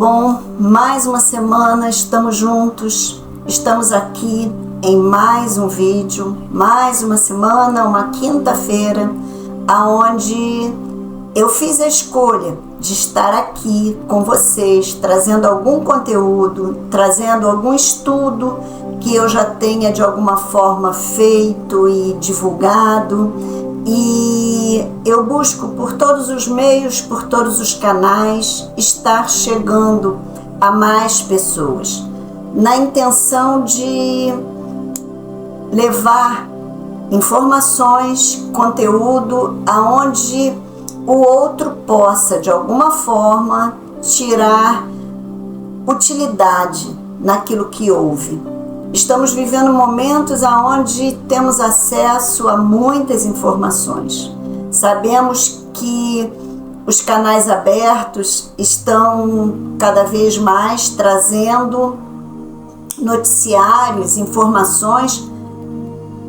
bom? Mais uma semana, estamos juntos, estamos aqui em mais um vídeo, mais uma semana, uma quinta-feira, aonde eu fiz a escolha de estar aqui com vocês, trazendo algum conteúdo, trazendo algum estudo que eu já tenha de alguma forma feito e divulgado. E eu busco por todos os meios, por todos os canais, estar chegando a mais pessoas, na intenção de levar informações, conteúdo, aonde o outro possa, de alguma forma, tirar utilidade naquilo que ouve. Estamos vivendo momentos onde temos acesso a muitas informações. Sabemos que os canais abertos estão cada vez mais trazendo noticiários, informações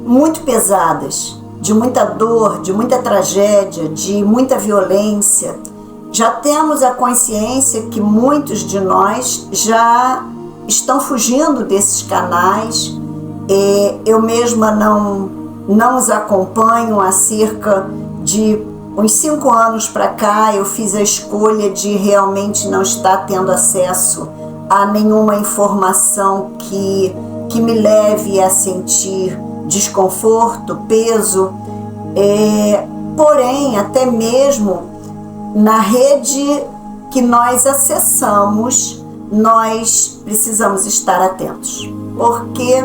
muito pesadas, de muita dor, de muita tragédia, de muita violência. Já temos a consciência que muitos de nós já estão fugindo desses canais. Eu mesma não os acompanho. Há cerca de uns 5 anos para cá eu fiz a escolha de realmente não estar tendo acesso a nenhuma informação que me leve a sentir desconforto, peso. Porém, até mesmo na rede que nós acessamos, nós precisamos estar atentos, porque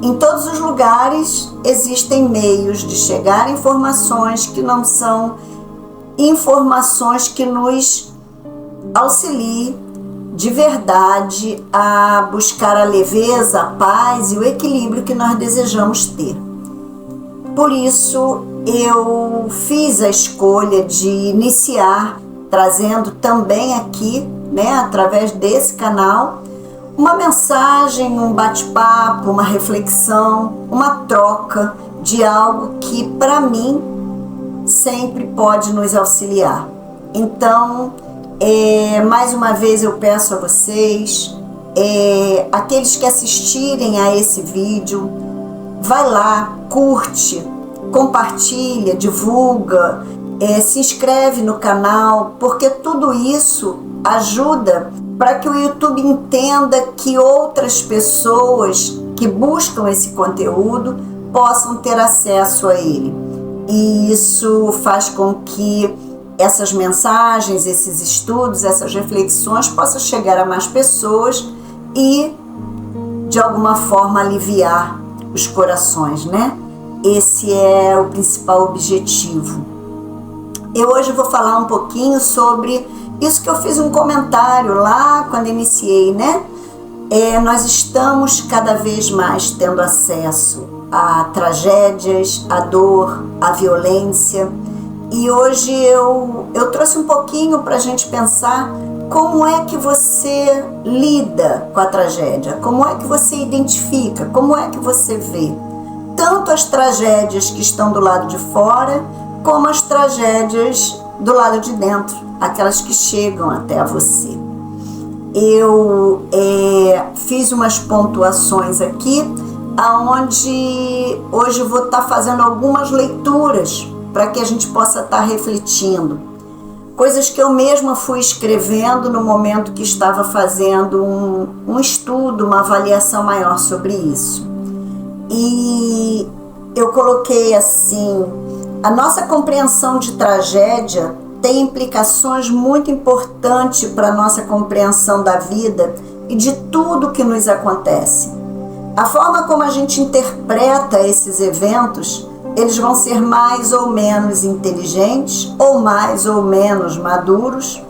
em todos os lugares existem meios de chegar a informações que não são informações que nos auxiliem de verdade a buscar a leveza, a paz e o equilíbrio que nós desejamos ter. Por isso, eu fiz a escolha de iniciar trazendo também aqui, através desse canal, uma mensagem, um bate-papo, uma reflexão, uma troca de algo que, para mim, sempre pode nos auxiliar. Então, mais uma vez eu peço a vocês, aqueles que assistirem a esse vídeo, vai lá, curte, compartilha, divulga, se inscreve no canal, porque tudo isso ajuda para que o YouTube entenda que outras pessoas que buscam esse conteúdo possam ter acesso a ele. E isso faz com que essas mensagens, esses estudos, essas reflexões possam chegar a mais pessoas e, de alguma forma, aliviar os corações, Esse é o principal objetivo. Eu hoje vou falar um pouquinho sobre isso que eu fiz um comentário lá quando iniciei, nós estamos cada vez mais tendo acesso a tragédias, a dor, a violência. E hoje eu trouxe um pouquinho para a gente pensar como é que você lida com a tragédia, como é que você identifica, como é que você vê tanto as tragédias que estão do lado de fora, como as tragédias do lado de dentro, aquelas que chegam até você. Eu fiz umas pontuações aqui, aonde hoje eu vou estar fazendo algumas leituras para que a gente possa estar refletindo. Coisas que eu mesma fui escrevendo no momento que estava fazendo um estudo, uma avaliação maior sobre isso. E eu coloquei assim: a nossa compreensão de tragédia tem implicações muito importantes para a nossa compreensão da vida e de tudo que nos acontece. A forma como a gente interpreta esses eventos, eles vão ser mais ou menos inteligentes ou mais ou menos maduros.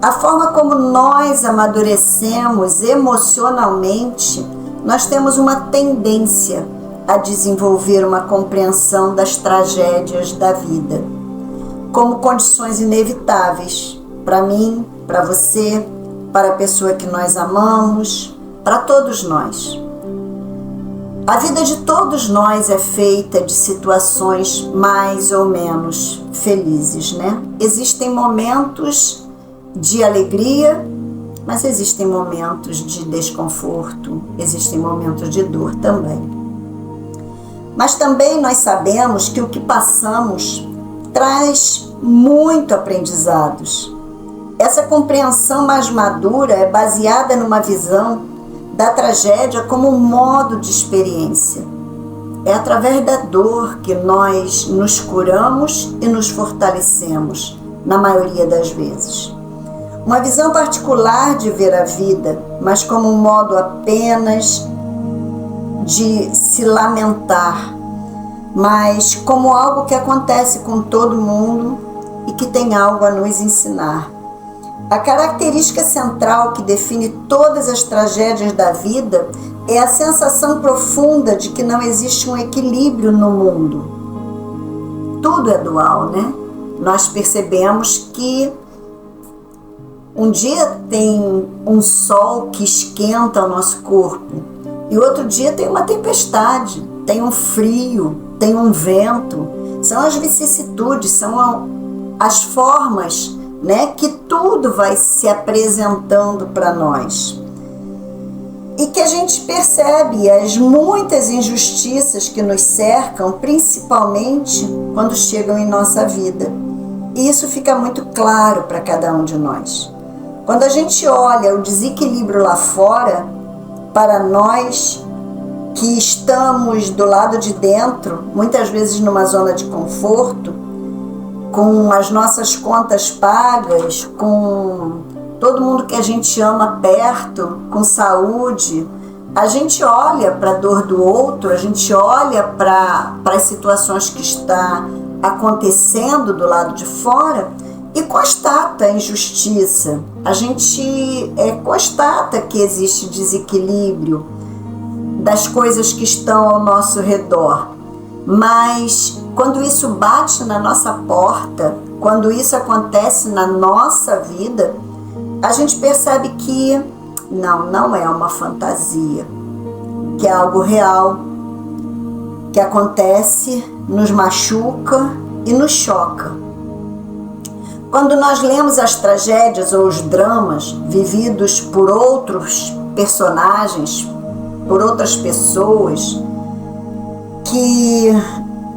A forma como nós amadurecemos emocionalmente, nós temos uma tendência a desenvolver uma compreensão das tragédias da vida como condições inevitáveis para mim, para você, para a pessoa que nós amamos, para todos nós. A vida de todos nós é feita de situações mais ou menos felizes, Existem momentos de alegria Mas existem momentos de desconforto, existem momentos de dor também. Mas também nós sabemos que o que passamos traz muito aprendizados. Essa compreensão mais madura é baseada numa visão da tragédia como um modo de experiência. É através da dor que nós nos curamos e nos fortalecemos, na maioria das vezes. Uma visão particular de ver a vida, mas como um modo apenas de se lamentar, mas como algo que acontece com todo mundo e que tem algo a nos ensinar. A característica central que define todas as tragédias da vida é a sensação profunda de que não existe um equilíbrio no mundo. Tudo é dual, né? Nós percebemos que um dia tem um sol que esquenta o nosso corpo e outro dia tem uma tempestade, tem um frio, tem um vento. São as vicissitudes, são as formas, né, que tudo vai se apresentando para nós. E que a gente percebe as muitas injustiças que nos cercam, principalmente quando chegam em nossa vida. E isso fica muito claro para cada um de nós. Quando a gente olha o desequilíbrio lá fora, para nós que estamos do lado de dentro, muitas vezes numa zona de conforto, com as nossas contas pagas, com todo mundo que a gente ama perto, com saúde, a gente olha para a dor do outro, a gente olha para as situações que está acontecendo do lado de fora e constata a injustiça. A gente constata que existe desequilíbrio das coisas que estão ao nosso redor. Mas quando isso bate na nossa porta, quando isso acontece na nossa vida, a gente percebe que não é uma fantasia, que é algo real, que acontece, nos machuca e nos choca. Quando nós lemos as tragédias ou os dramas vividos por outros personagens, por outras pessoas, que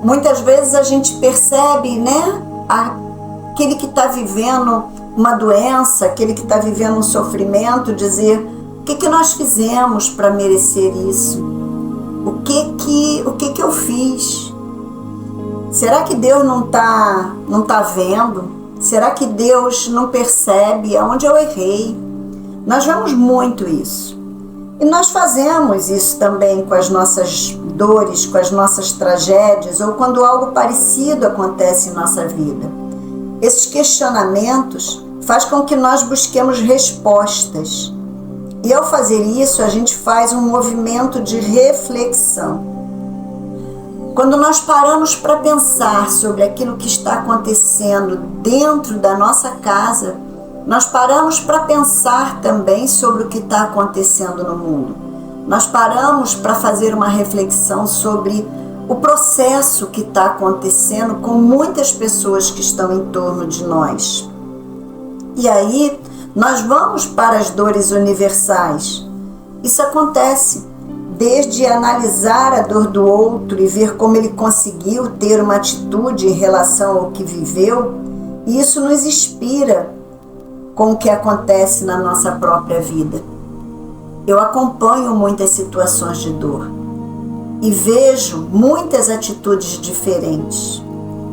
muitas vezes a gente percebe, né, aquele que está vivendo uma doença, aquele que está vivendo um sofrimento, dizer: o que nós fizemos para merecer isso? O que eu fiz? Será que Deus não tá vendo? Será que Deus não percebe aonde eu errei? Nós vemos muito isso. E nós fazemos isso também com as nossas dores, com as nossas tragédias, ou quando algo parecido acontece em nossa vida. Esses questionamentos fazem com que nós busquemos respostas. E ao fazer isso, a gente faz um movimento de reflexão. Quando nós paramos para pensar sobre aquilo que está acontecendo dentro da nossa casa, nós paramos para pensar também sobre o que está acontecendo no mundo. Nós paramos para fazer uma reflexão sobre o processo que está acontecendo com muitas pessoas que estão em torno de nós. E aí, nós vamos para as dores universais. Isso acontece desde analisar a dor do outro e ver como ele conseguiu ter uma atitude em relação ao que viveu, e isso nos inspira com o que acontece na nossa própria vida. Eu acompanho muitas situações de dor e vejo muitas atitudes diferentes.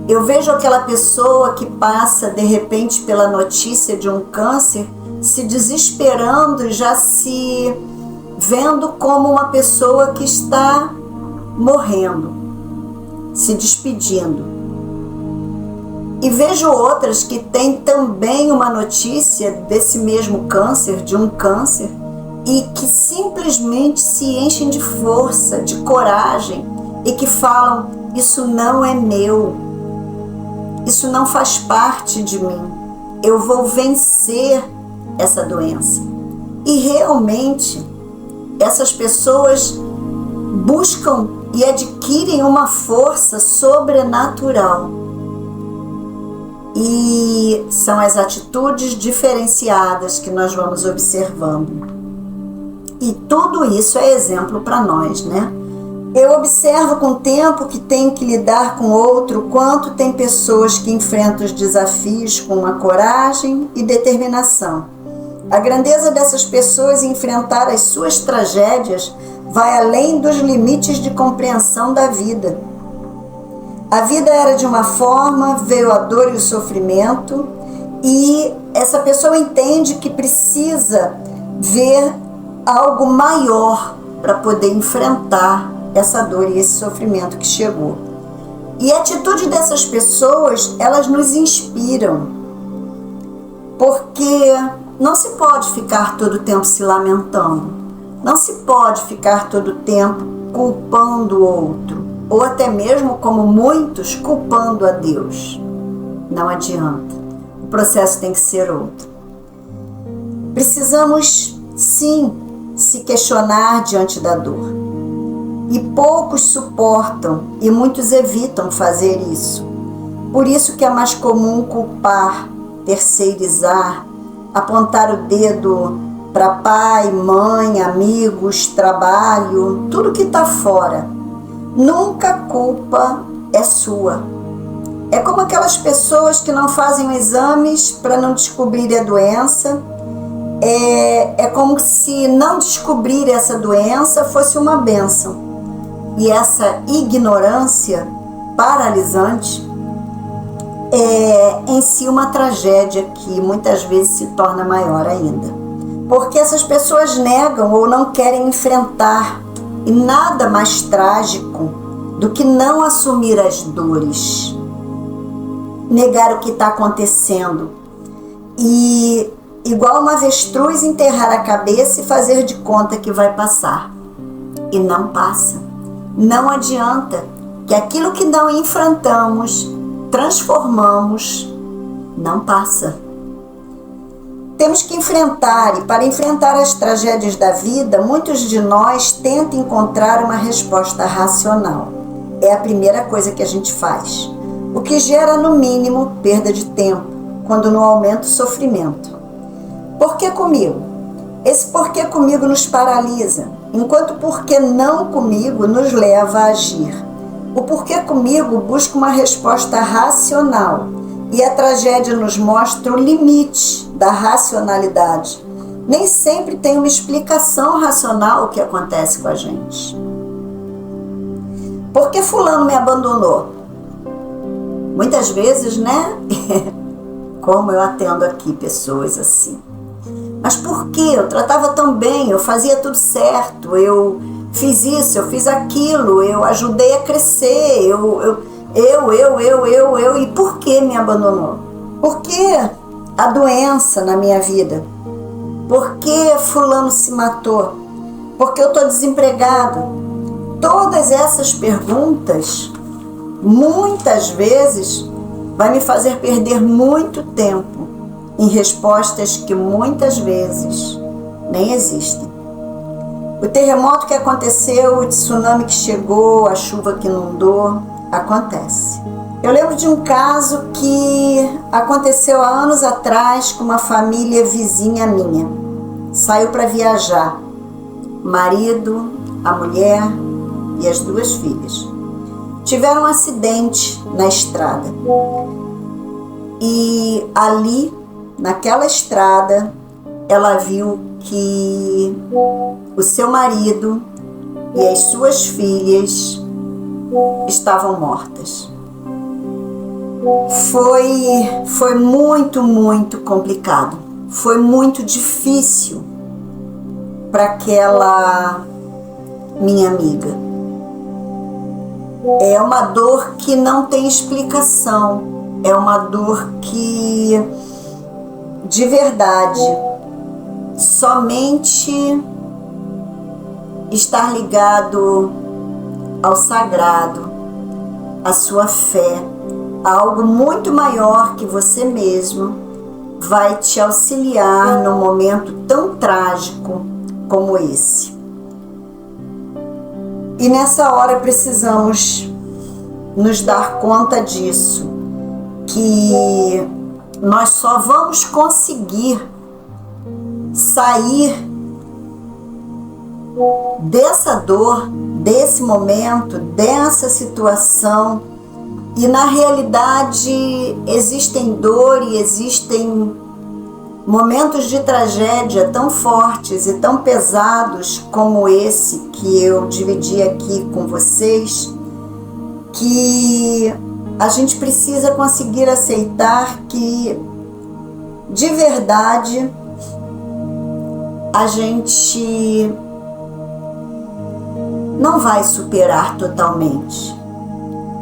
Eu vejo aquela pessoa que passa de repente pela notícia de um câncer, se desesperando e já se vendo como uma pessoa que está morrendo, se despedindo. E vejo outras que têm também uma notícia desse mesmo câncer, de um câncer, e que simplesmente se enchem de força, de coragem, e que falam: isso não é meu, isso não faz parte de mim, eu vou vencer essa doença. E realmente, essas pessoas buscam e adquirem uma força sobrenatural. E são as atitudes diferenciadas que nós vamos observando. E tudo isso é exemplo para nós, né? Eu observo com o tempo que tenho que lidar com outro, quanto tem pessoas que enfrentam os desafios com uma coragem e determinação. A grandeza dessas pessoas em enfrentar as suas tragédias vai além dos limites de compreensão da vida. A vida era de uma forma, veio a dor e o sofrimento, e essa pessoa entende que precisa ver algo maior para poder enfrentar essa dor e esse sofrimento que chegou. E a atitude dessas pessoas, elas nos inspiram, porque não se pode ficar todo o tempo se lamentando, não se pode ficar todo o tempo culpando o outro, ou até mesmo, como muitos, culpando a Deus. Não adianta, o processo tem que ser outro. Precisamos, sim, se questionar diante da dor. E poucos suportam e muitos evitam fazer isso. Por isso que é mais comum culpar, terceirizar, apontar o dedo para pai, mãe, amigos, trabalho, tudo que está fora. Nunca a culpa é sua. É como aquelas pessoas que não fazem exames para não descobrir a doença. É como se não descobrir essa doença fosse uma bênção. E essa ignorância paralisante é em si uma tragédia que muitas vezes se torna maior ainda. Porque essas pessoas negam ou não querem enfrentar, e nada mais trágico do que não assumir as dores, negar o que está acontecendo e, igual uma avestruz, enterrar a cabeça e fazer de conta que vai passar. E não passa. Não adianta, que aquilo que não enfrentamos, transformamos, não passa. Temos que enfrentar, e para enfrentar as tragédias da vida, muitos de nós tentam encontrar uma resposta racional. É a primeira coisa que a gente faz, o que gera, no mínimo, perda de tempo, quando não aumenta o sofrimento. Por que comigo? Esse porquê comigo nos paralisa, enquanto o porquê não comigo nos leva a agir. O porquê comigo busca uma resposta racional, e a tragédia nos mostra o limite da racionalidade. Nem sempre tem uma explicação racional o que acontece com a gente. Por que fulano me abandonou? Muitas vezes, né? Como eu atendo aqui pessoas assim. Mas por quê? Eu tratava tão bem, eu fazia tudo certo, eu fiz isso, eu fiz aquilo, eu ajudei a crescer, e por que me abandonou? Por que a doença na minha vida? Por que fulano se matou? Por que eu estou desempregado? Todas essas perguntas, muitas vezes, vai me fazer perder muito tempo em respostas que muitas vezes nem existem. O terremoto que aconteceu, o tsunami que chegou, a chuva que inundou, acontece. Eu lembro de um caso que aconteceu há anos atrás com uma família vizinha minha. Saiu para viajar, marido, a mulher e as 2 filhas. Tiveram um acidente na estrada. E ali, naquela estrada, ela viu que o seu marido e as suas filhas estavam mortas. Foi muito, muito complicado. Foi muito difícil para aquela minha amiga. É uma dor que não tem explicação. É uma dor que, de verdade, somente estar ligado ao sagrado, à sua fé, a algo muito maior que você mesmo, vai te auxiliar num momento tão trágico como esse. E nessa hora precisamos nos dar conta disso, que nós só vamos conseguir sair dessa dor, desse momento, dessa situação. E na realidade existem dor e existem momentos de tragédia tão fortes e tão pesados como esse que eu dividi aqui com vocês, que a gente precisa conseguir aceitar que, de verdade, a gente não vai superar totalmente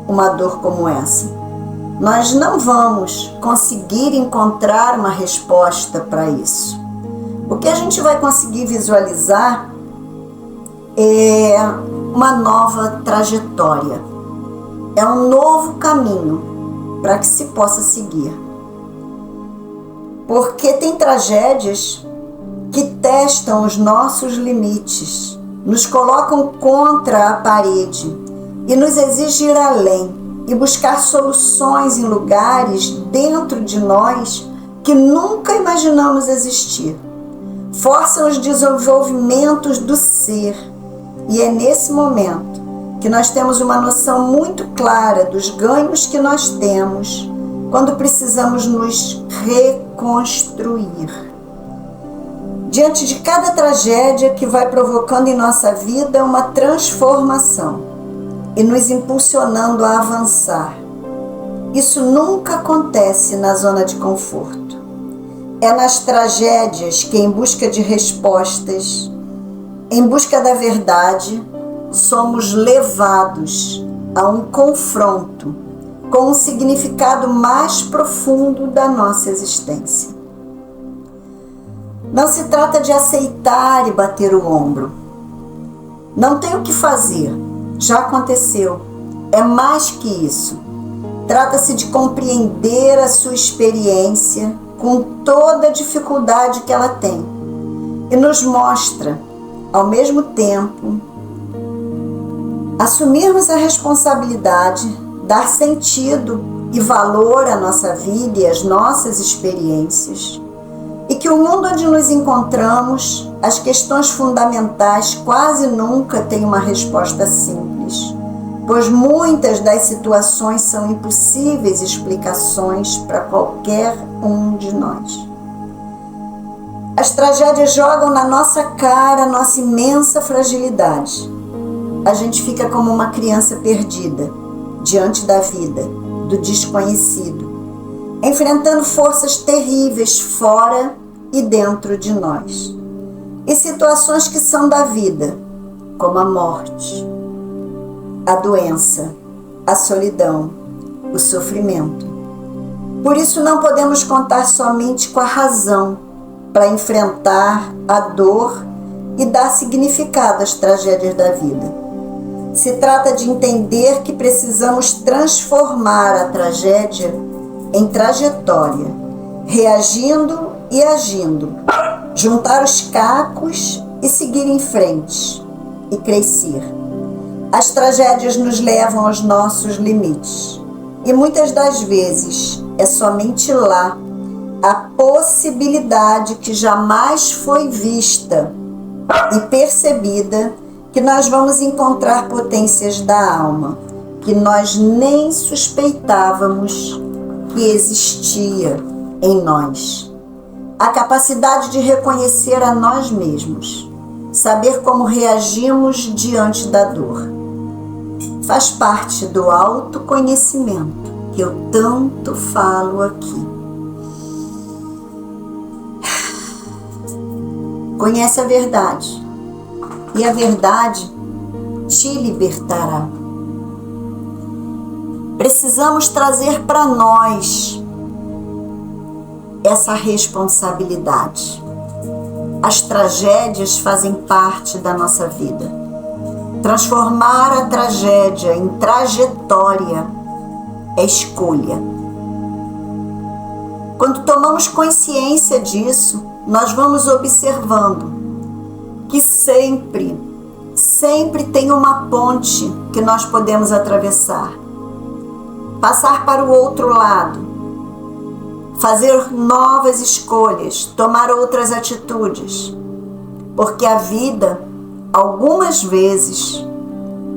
uma dor como essa. Nós não vamos conseguir encontrar uma resposta para isso. O que a gente vai conseguir visualizar é uma nova trajetória, é um novo caminho para que se possa seguir. Porque tem tragédias que testam os nossos limites, nos colocam contra a parede e nos exigem ir além e buscar soluções em lugares dentro de nós que nunca imaginamos existir. Forçam os desenvolvimentos do ser, e é nesse momento que nós temos uma noção muito clara dos ganhos que nós temos quando precisamos nos reconstruir. Diante de cada tragédia que vai provocando em nossa vida uma transformação e nos impulsionando a avançar. Isso nunca acontece na zona de conforto. É nas tragédias que, em busca de respostas, em busca da verdade, somos levados a um confronto com um significado mais profundo da nossa existência. Não se trata de aceitar e bater o ombro. Não tem o que fazer, já aconteceu. É mais que isso. Trata-se de compreender a sua experiência com toda a dificuldade que ela tem e nos mostra, ao mesmo tempo, assumirmos a responsabilidade, dar sentido e valor à nossa vida e às nossas experiências, e que o mundo onde nos encontramos, as questões fundamentais quase nunca têm uma resposta simples, pois muitas das situações são impossíveis explicações para qualquer um de nós. As tragédias jogam na nossa cara a nossa imensa fragilidade. A gente fica como uma criança perdida diante da vida, do desconhecido, enfrentando forças terríveis fora e dentro de nós, e situações que são da vida, como a morte, a doença, a solidão, o sofrimento. Por isso não podemos contar somente com a razão para enfrentar a dor e dar significado às tragédias da vida. Se trata de entender que precisamos transformar a tragédia em trajetória, reagindo e agindo, juntar os cacos e seguir em frente e crescer. As tragédias nos levam aos nossos limites e muitas das vezes é somente lá a possibilidade que jamais foi vista e percebida que nós vamos encontrar potências da alma que nós nem suspeitávamos que existia em nós. A capacidade de reconhecer a nós mesmos, saber como reagimos diante da dor, faz parte do autoconhecimento que eu tanto falo aqui. Conhece a verdade, e a verdade te libertará. Precisamos trazer para nós essa responsabilidade. As tragédias fazem parte da nossa vida. Transformar a tragédia em trajetória é escolha. Quando tomamos consciência disso, nós vamos observando que sempre tem uma ponte que nós podemos atravessar. Passar para o outro lado, fazer novas escolhas, tomar outras atitudes, porque a vida, algumas vezes,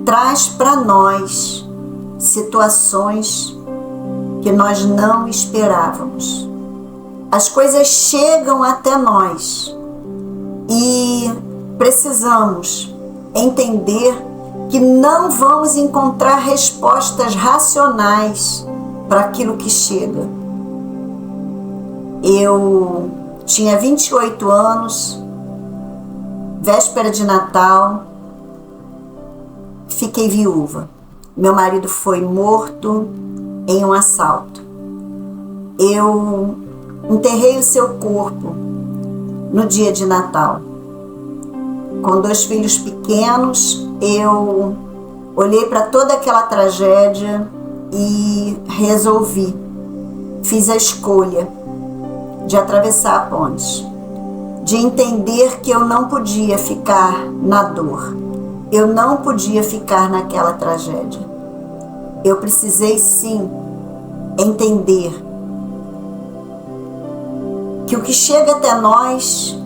traz para nós situações que nós não esperávamos. As coisas chegam até nós e precisamos entender que não vamos encontrar respostas racionais para aquilo que chega. Eu tinha 28 anos, véspera de Natal, fiquei viúva. Meu marido foi morto em um assalto. Eu enterrei o seu corpo no dia de Natal. Com 2 filhos pequenos, eu olhei para toda aquela tragédia e resolvi, fiz a escolha de atravessar a ponte, de entender que eu não podia ficar na dor, eu não podia ficar naquela tragédia. Eu precisei sim entender que o que chega até nós,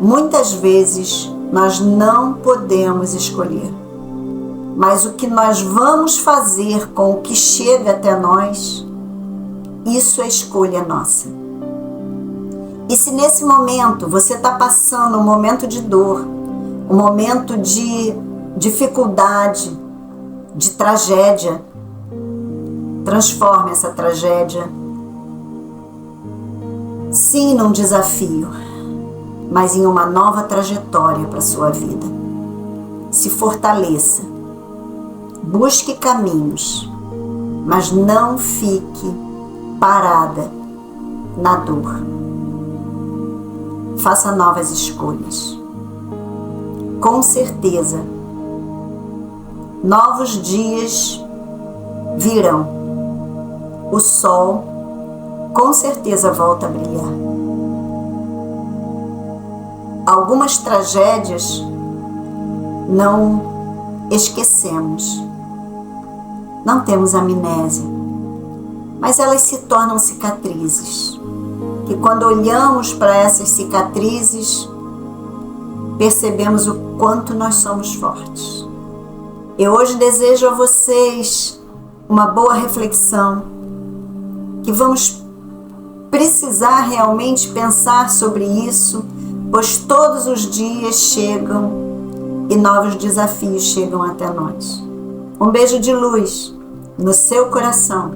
muitas vezes, nós não podemos escolher. Mas o que nós vamos fazer com o que chega até nós, isso é escolha nossa. E se nesse momento você está passando um momento de dor, um momento de dificuldade, de tragédia, transforme essa tragédia, sim, num desafio, mas em uma nova trajetória para a sua vida. Se fortaleça, busque caminhos, mas não fique parada na dor. Faça novas escolhas. Com certeza, novos dias virão. O sol com certeza volta a brilhar. Algumas tragédias não esquecemos, não temos amnésia, mas elas se tornam cicatrizes. E quando olhamos para essas cicatrizes, percebemos o quanto nós somos fortes. Eu hoje desejo a vocês uma boa reflexão, que vamos precisar realmente pensar sobre isso, pois todos os dias chegam e novos desafios chegam até nós. Um beijo de luz no seu coração.